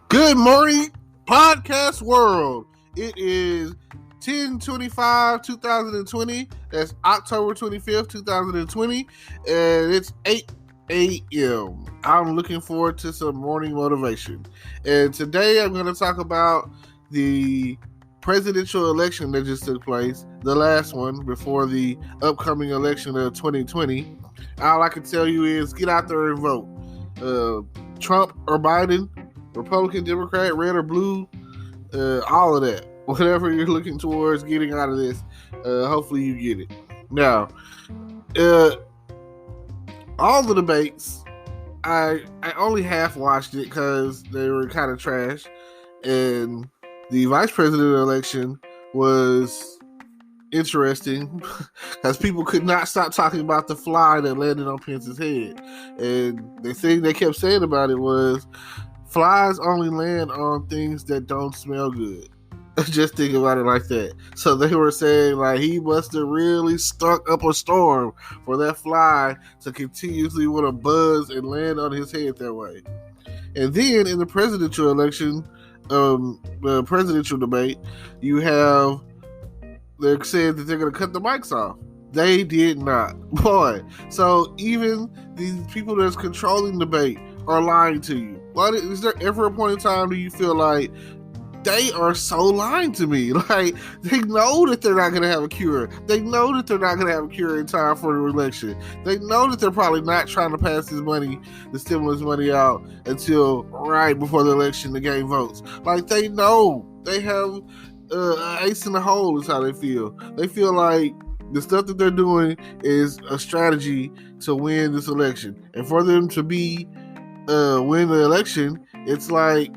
Good morning, podcast world. It is 10/25/2020. That's October 25th, 2020, and it's 8 a.m. I'm looking forward to some morning motivation. And today I'm going to talk about the presidential election that just took place, the last one before the upcoming election of 2020. All I can tell you is get out there and vote. Trump or Biden, Republican, Democrat, red or blue, all of that. Whatever you're looking towards getting out of this, hopefully you get it. Now, all the debates, I only half watched it because they were kind of trash, and the vice president election was interesting because people could not stop talking about the fly that landed on Pence's head, and the thing they kept saying about it was flies only land on things that don't smell good. Just think about it like that. So they were saying like he must have really stunk up a storm for that fly to continuously want to buzz and land on his head that way. And then in the presidential election, the presidential debate, you have they're saying that they're going to cut the mics off. They did not. Boy. So even these people that's controlling the debate are lying to you. Why is there ever a point in time do you feel like they are so lying to me? Like, they know that they're not going to have a cure. They know that they're not going to have a cure in time for the election. They know that they're probably not trying to pass this money, the stimulus money out until right before the election to gain votes. Like, they know. They have ace in the hole is how they feel. They feel like the stuff that they're doing is a strategy to win this election. And for them to be win the election, it's like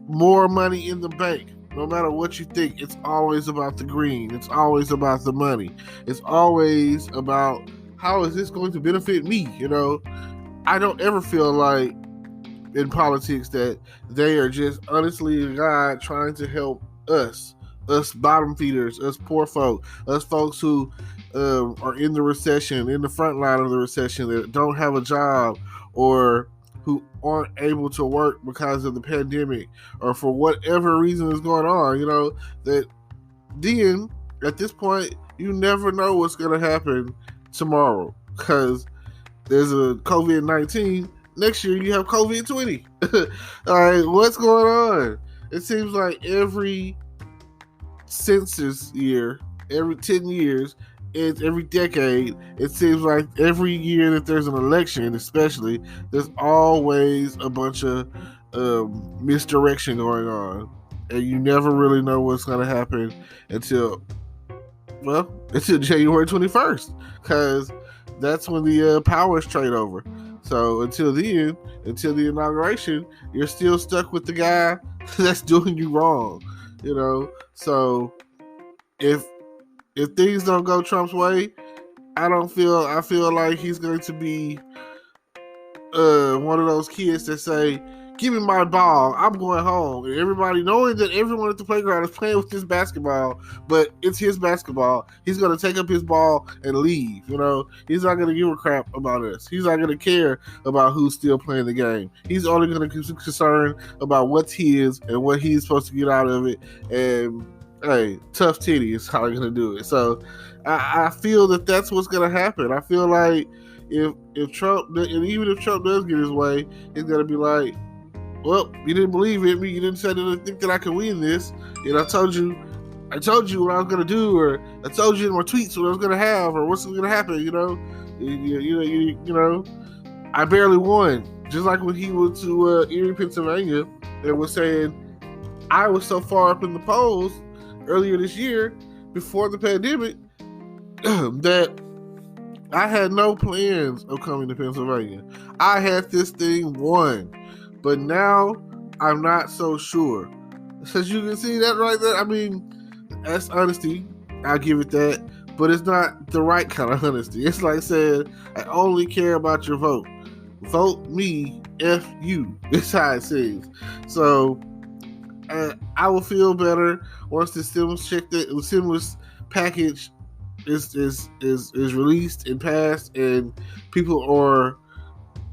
more money in the bank. No matter what you think, it's always about the green. It's always about the money. It's always about how is this going to benefit me? You know, I don't ever feel like in politics that they are just honestly God trying to help us bottom feeders, us poor folk, us folks who are in the recession, in the front line of the recession, that don't have a job or who aren't able to work because of the pandemic or for whatever reason is going on. You know, that then at this point, you never know what's going to happen tomorrow because there's a COVID-19. Next year, you have COVID-20. All right, what's going on? It seems like every census year, every 10 years, every decade, it seems like every year that there's an election, especially, there's always a bunch of misdirection going on. And you never really know what's going to happen until January 21st. Because that's when the powers trade over. So until then, until the inauguration, you're still stuck with the guy that's doing you wrong. You know, so if things don't go Trump's way, I feel like he's going to be one of those kids that say, give me my ball, I'm going home. And everybody knowing that everyone at the playground is playing with this basketball, but it's his basketball. He's going to take up his ball and leave. You know, he's not going to give a crap about us. He's not going to care about who's still playing the game. He's only going to be concerned about what's his and what he's supposed to get out of it. And hey, tough titty is how they're going to do it. So I feel that that's what's going to happen. I feel like if Trump, and even if Trump does get his way, it's going to be like, well, you didn't believe in me. You didn't say that think that I can win this. And I told you what I was going to do, or I told you in my tweets what I was going to have, or what's going to happen. You know, I barely won. Just like when he went to Erie, Pennsylvania, and was saying I was so far up in the polls earlier this year before the pandemic that I had no plans of coming to Pennsylvania. I had this thing won. But now I'm not so sure. So you can see that right there. I mean, that's honesty. I'll give it that. But it's not the right kind of honesty. It's like saying, I only care about your vote. Vote me, F you. That's how it seems. So I will feel better once the stimulus package is released and passed, and people are,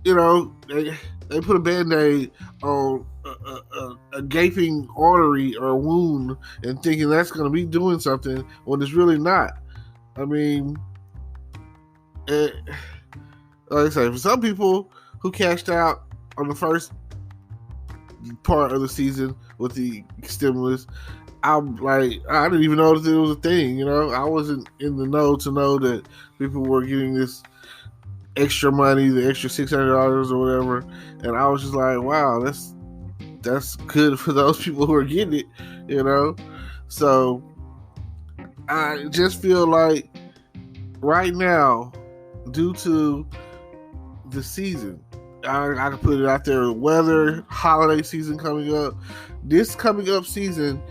you know, they put a Band-Aid on a gaping artery or a wound and thinking that's going to be doing something when it's really not. I mean, like I say, for some people who cashed out on the first part of the season with the stimulus, I'm like, I didn't even know that it was a thing. You know, I wasn't in the know to know that people were getting this extra money, the extra $600 or whatever, and I was just like, wow, that's good for those people who are getting it. You know, so I just feel like right now, due to the season, I can put it out there, weather, holiday season coming up, this coming up season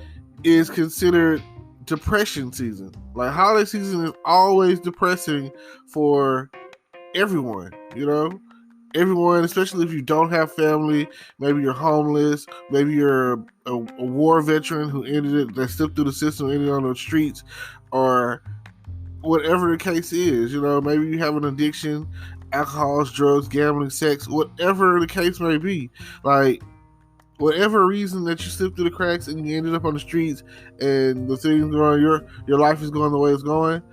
is considered depression season. Like, holiday season is always depressing for everyone, you know? Everyone, especially if you don't have family, maybe you're homeless, maybe you're a war veteran who that slipped through the system, ended on the streets, or whatever the case is, you know, maybe you have an addiction, alcohol, drugs, gambling, sex, whatever the case may be. Like, whatever reason that you slipped through the cracks and you ended up on the streets and the things going, your life is going the way it's going,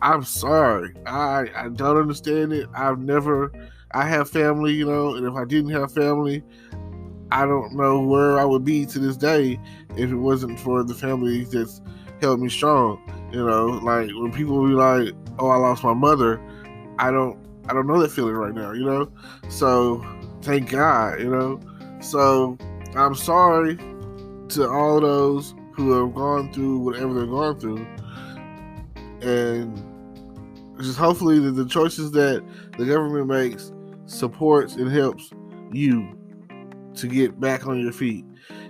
I'm sorry. I don't understand it. I have family, you know, and if I didn't have family, I don't know where I would be to this day if it wasn't for the family that's held me strong. You know, like when people be like, "Oh, I lost my mother," I don't know that feeling right now. You know, so thank God. You know, so I'm sorry to all those who have gone through whatever they're going through, and just hopefully that the choices that the government makes supports and helps you to get back on your feet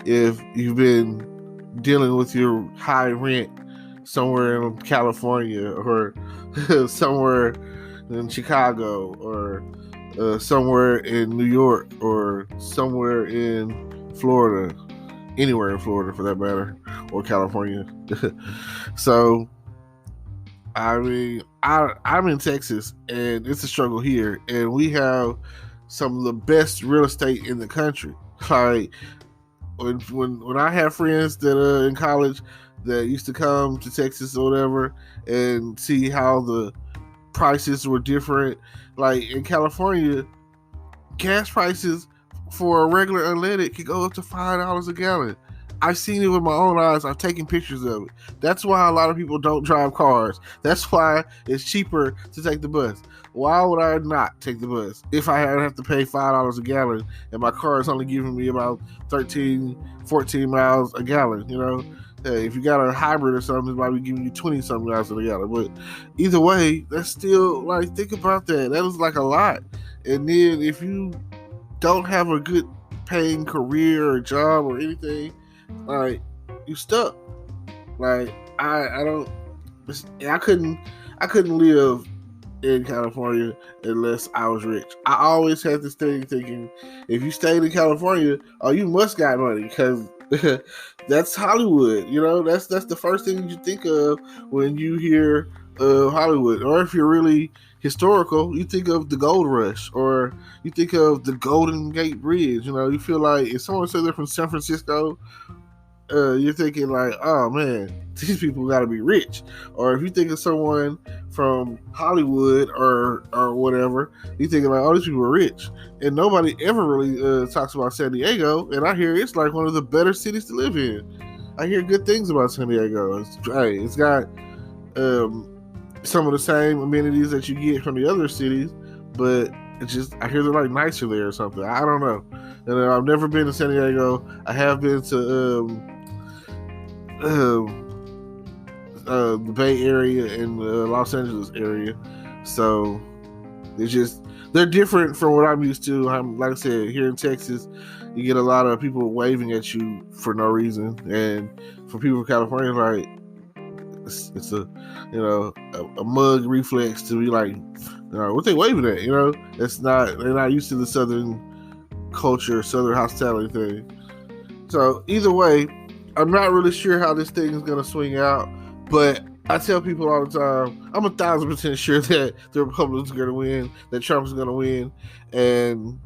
if you've been dealing with your high rent somewhere in California or somewhere in Chicago or somewhere in New York or somewhere in Florida, anywhere in Florida for that matter, or California. So, I mean, I'm in Texas and it's a struggle here, and we have some of the best real estate in the country. Like, when I have friends that are in college that used to come to Texas or whatever and see how the prices were different. Like in California, gas prices for a regular unleaded could go up to $5 a gallon. I've seen it with my own eyes. I've taken pictures of it. That's why a lot of people don't drive cars. That's why it's cheaper to take the bus. Why would I not take the bus if I have to pay $5 a gallon and my car is only giving me about 13, 14 miles a gallon? You know, hey, if you got a hybrid or something, it might be giving you 20 something miles a gallon. But either way, that's still, like, think about that. That is like a lot. And then if you don't have a good paying career or job or anything, like, you stuck. Like, I couldn't live in California unless I was rich. I always had this thing thinking, if you stayed in California, oh, you must got money, because that's Hollywood. You know, that's the first thing you think of when you hear Hollywood. Or if you're really historical, you think of the gold rush, or you think of the Golden Gate Bridge. You know, you feel like if someone says they're from San Francisco, you're thinking like, oh man, these people got to be rich. Or if you think of someone from Hollywood or whatever, you thinking like, oh, these people are rich. And nobody ever really talks about San Diego, and I hear it's like one of the better cities to live in. I hear good things about San Diego. It's got some of the same amenities that you get from the other cities, but it's just, I hear they're like nicer there or something. I don't know. And I've never been to San Diego. I have been to the Bay Area and the Los Angeles area, so they're different from what I'm used to. Like I said, here in Texas, you get a lot of people waving at you for no reason, and for people from California, like it's a mug reflex to be like, what they waving at? You know, they're not used to the Southern culture, Southern hospitality thing. So either way, I'm not really sure how this thing is going to swing out, but I tell people all the time, I'm 1,000% sure that the Republicans are going to win, that Trump is going to win, and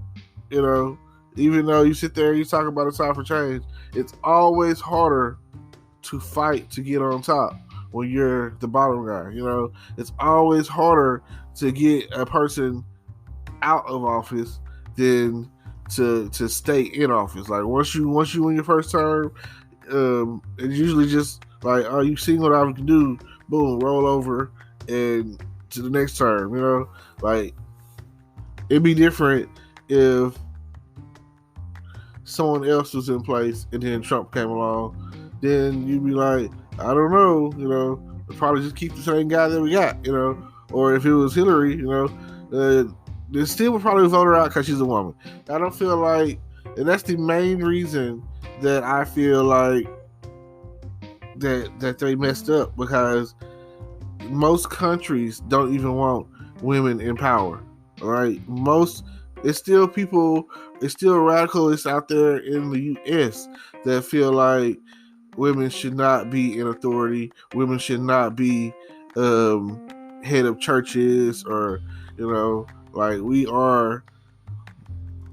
Even though you sit there and you talk about a time for change, it's always harder to fight to get on top when you're the bottom guy. It's always harder to get a person out of office than to stay in office. Like once you in your first term, it's usually just like, oh, you've seen what I can do, boom, roll over and to the next term. Like it'd be different if someone else was in place and then Trump came along. Then you'd be like, I don't know, we'll probably just keep the same guy that we got, or if it was Hillary, they still would probably vote her out because she's a woman. I don't feel like, and that's the main reason that I feel like that they messed up, because most countries don't even want women in power. All right, it's still radicalists out there in the U.S. that feel like women should not be in authority. Women should not be head of churches, or like we are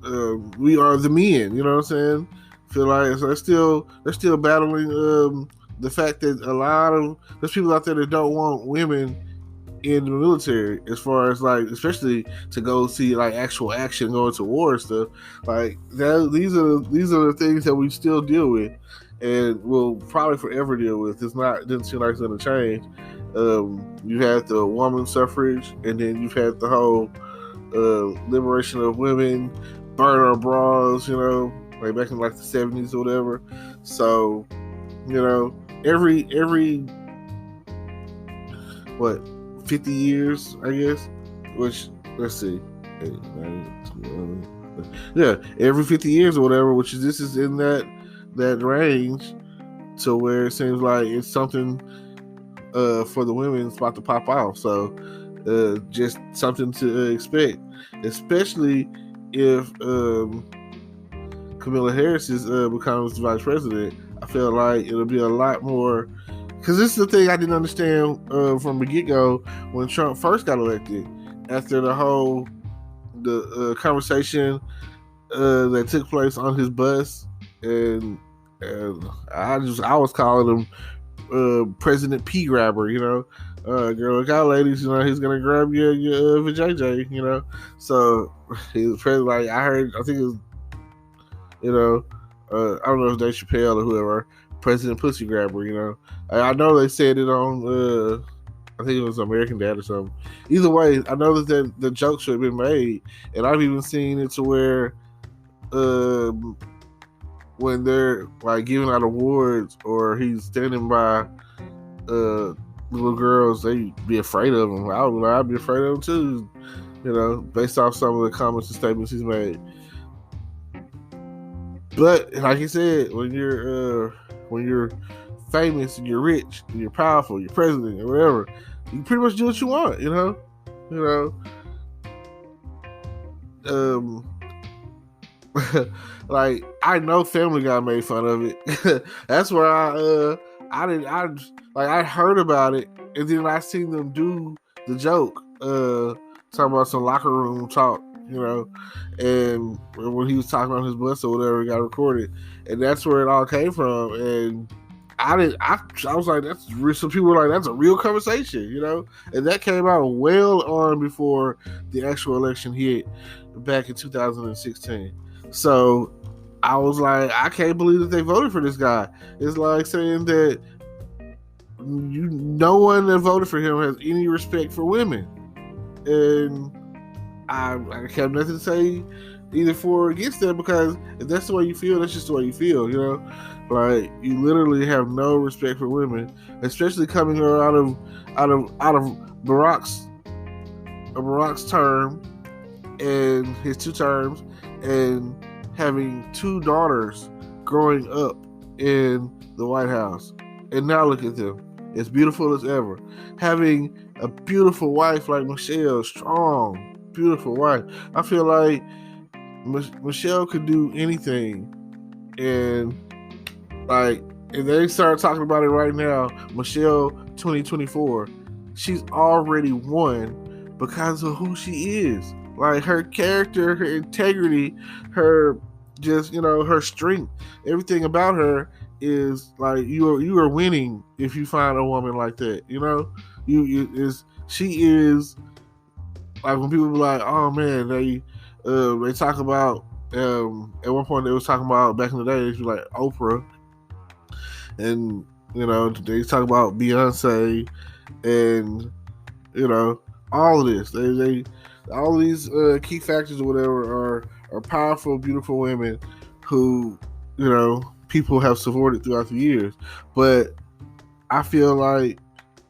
the men. You know what I'm saying? Feel like so they're still battling the fact that a lot of there's people out there that don't want women in the military, as far as like, especially to go see like actual action, going to war and stuff like that. These are the things that we still deal with, and will probably forever deal with. Didn't seem like it's going to change. You had the woman suffrage, and then you've had the whole liberation of women, burn our bras, like back in like the 70s or whatever. So, every what, 50 years, I guess, which, let's see, yeah, every 50 years or whatever, which is, this is in that range, to where it seems like it's something for the women it's about to pop off. So just something to expect, especially if Kamala Harris becomes the vice president. I feel like it'll be a lot more, because this is the thing I didn't understand from the get-go when Trump first got elected. After the conversation that took place on his bus, and I was calling him President P Grabber. Girl, look out, ladies. He's gonna grab your vajayjay. So he's president. Like I think it was, I don't know if Dave Chappelle or whoever, President Pussy Grabber. I know they said it on, I think it was American Dad or something. Either way, I know that the joke should have been made, and I've even seen it to where, when they're like giving out awards, or he's standing by little girls, they be afraid of him. I'd be afraid of him too, based off some of the comments and statements he's made. But like he said, when you're famous and you're rich and you're powerful, you're president or whatever, you pretty much do what you want, like I know Family Guy made fun of it. That's where I heard about it, and then I seen them do the joke, talking about some locker room talk, and when he was talking on his bus or whatever, it got recorded, and that's where it all came from. And I was like, that's real. Some people were like, that's a real conversation, and that came out well on before the actual election hit back in 2016. So I was like, I can't believe that they voted for this guy. It's like saying that no one that voted for him has any respect for women, and I have nothing to say either for or against that, because if that's the way you feel, that's just the way you feel, Like, you literally have no respect for women, especially coming out of Barack's term and his 2 terms, and having 2 daughters growing up in the White House. And now look at them, as beautiful as ever. Having a beautiful wife like Michelle, strong, beautiful wife. I feel like Michelle could do anything, and like, if they start talking about it right now, Michelle 2024, she's already won because of who she is. Like, her character, her integrity, her just, her strength. Everything about her is like you are winning if you find a woman like that. She is like, when people be like, oh man, they talk about, at one point they was talking about, back in the day, they was like Oprah, and they talk about Beyonce, and all of this. They all of these key factors or whatever are powerful, beautiful women who people have supported throughout the years. But I feel like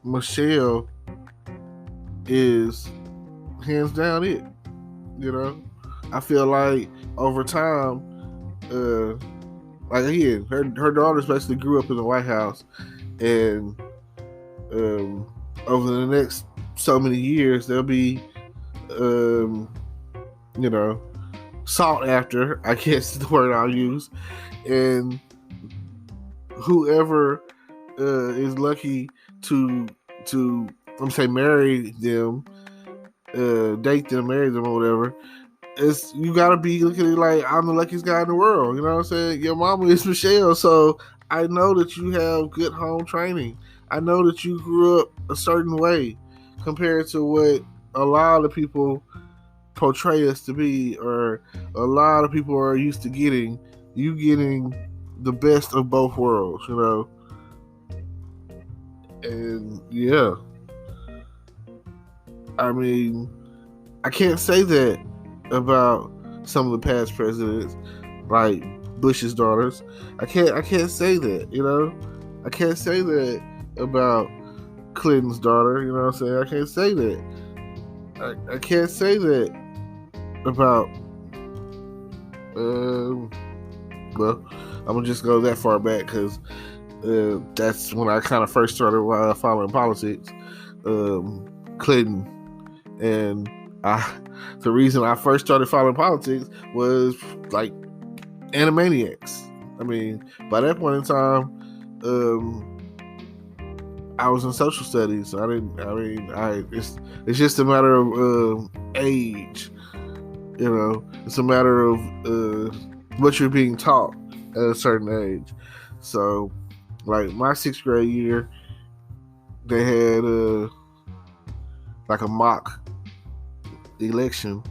Michelle is hands down it. I feel like over time, like again, her daughters basically grew up in the White House, and over the next so many years, they'll be, sought after, I guess is the word I'll use, and whoever is lucky to marry them, date them, marry them, or whatever. You gotta be looking at it like, I'm the luckiest guy in the world. You know what I'm saying? Your mama is Michelle, so I know that you have good home training. I know that you grew up a certain way compared to what a lot of people portray us to be, or a lot of people are used to getting. You getting the best of both worlds, and yeah, I mean, I can't say that about some of the past presidents, like Bush's daughters. I can't say that, I can't say that about Clinton's daughter, you know what I'm saying? I can't say that. I can't say that about well, I'm gonna just go that far back because that's when I kind of first started following politics. Clinton, and the reason I first started following politics was like Animaniacs. I mean, by that point in time, I was in social studies, so it's just a matter of age. It's a matter of what you're being taught at a certain age. So, like my 6th grade year, they had like a mock election,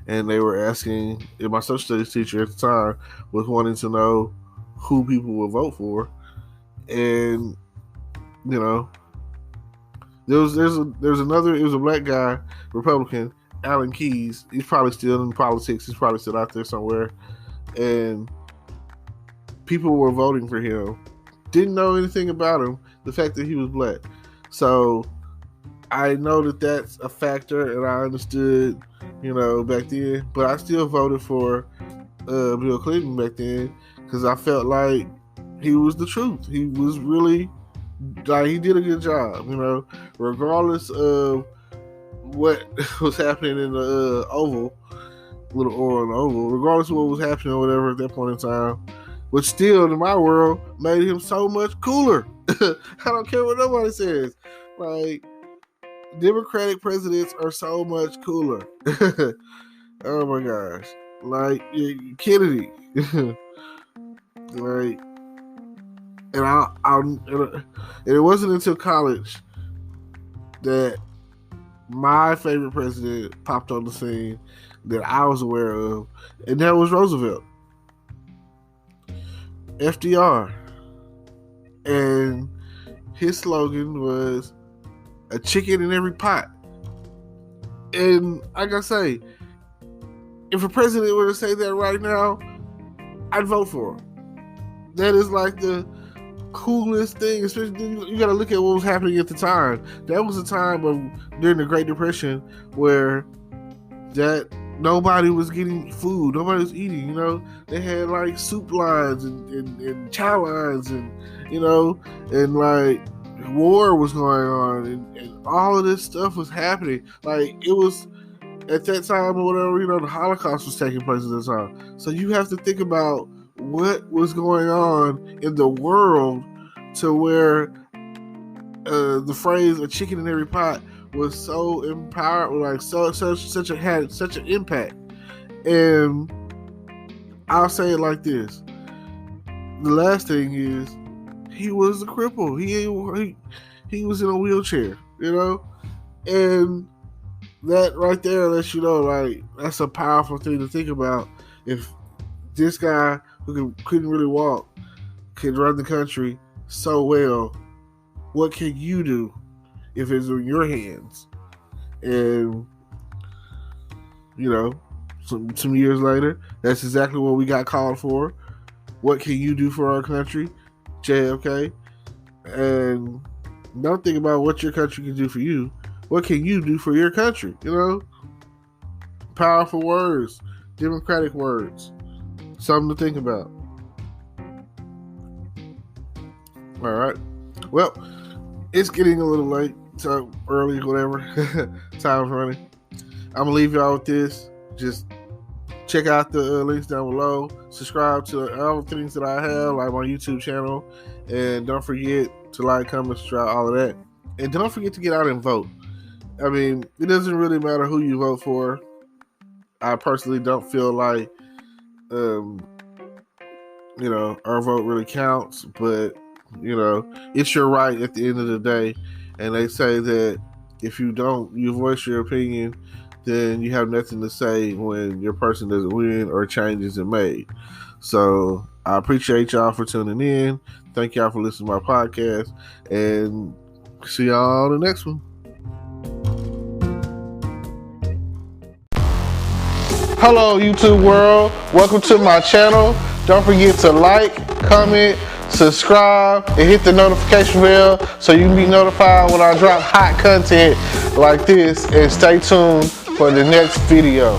and they were asking, and my social studies teacher at the time was wanting to know who people would vote for, and there's another, it was a black guy, Republican, Alan Keyes. He's probably still in politics. He's probably still out there somewhere, and people were voting for him. Didn't know anything about him, the fact that he was black. So I know that that's a factor, and I understood, back then. But I still voted for Bill Clinton back then because I felt like he was the truth. He was really, like, he did a good job, regardless of what was happening in the Oval, little oil in the Oval, regardless of what was happening or whatever at that point in time, which still, in my world, made him so much cooler. I don't care what nobody says. Like, Democratic presidents are so much cooler. Oh my gosh. Like, Kennedy. Like, and it wasn't until college that my favorite president popped on the scene that I was aware of, and that was Roosevelt. FDR. And his slogan was a chicken in every pot. And like I say, if a president were to say that right now, I'd vote for him. That is like the coolest thing. Especially, you got to look at what was happening at the time. That was a time during the Great Depression where that nobody was getting food, nobody was eating. They had like soup lines and chow lines, and and like war was going on, and all of this stuff was happening. Like, it was at that time or whatever, the Holocaust was taking place at the time. So you have to think about what was going on in the world to where the phrase "a chicken in every pot" was so empowered, like had such an impact. And I'll say it like this. The last thing is, he was a cripple. He was in a wheelchair, you know? And that right there lets you know, like, that's a powerful thing to think about. If this guy who couldn't really walk could run the country so well, what can you do if it's in your hands? And, you know, some years later, that's exactly what we got called for. What can you do for our country? JFK. And don't think about what your country can do for you. What can you do for your country? You know? Powerful words, democratic words. Something to think about. All right. Well, it's getting a little late, so early, whatever. Time's running. I'm going to leave y'all with this. Just check out the links down below. Subscribe to all the things that I have, like my YouTube channel. And don't forget to like, comment, subscribe, all of that. And don't forget to get out and vote. I mean, it doesn't really matter who you vote for. I personally don't feel like, our vote really counts. But, it's your right at the end of the day. And they say that if you voice your opinion, then you have nothing to say when your person doesn't win or change isn't made. So I appreciate y'all for tuning in. Thank y'all for listening to my podcast. And see y'all on the next one. Hello, YouTube world. Welcome to my channel. Don't forget to like, comment, subscribe, and hit the notification bell so you can be notified when I drop hot content like this. And stay tuned for the next video.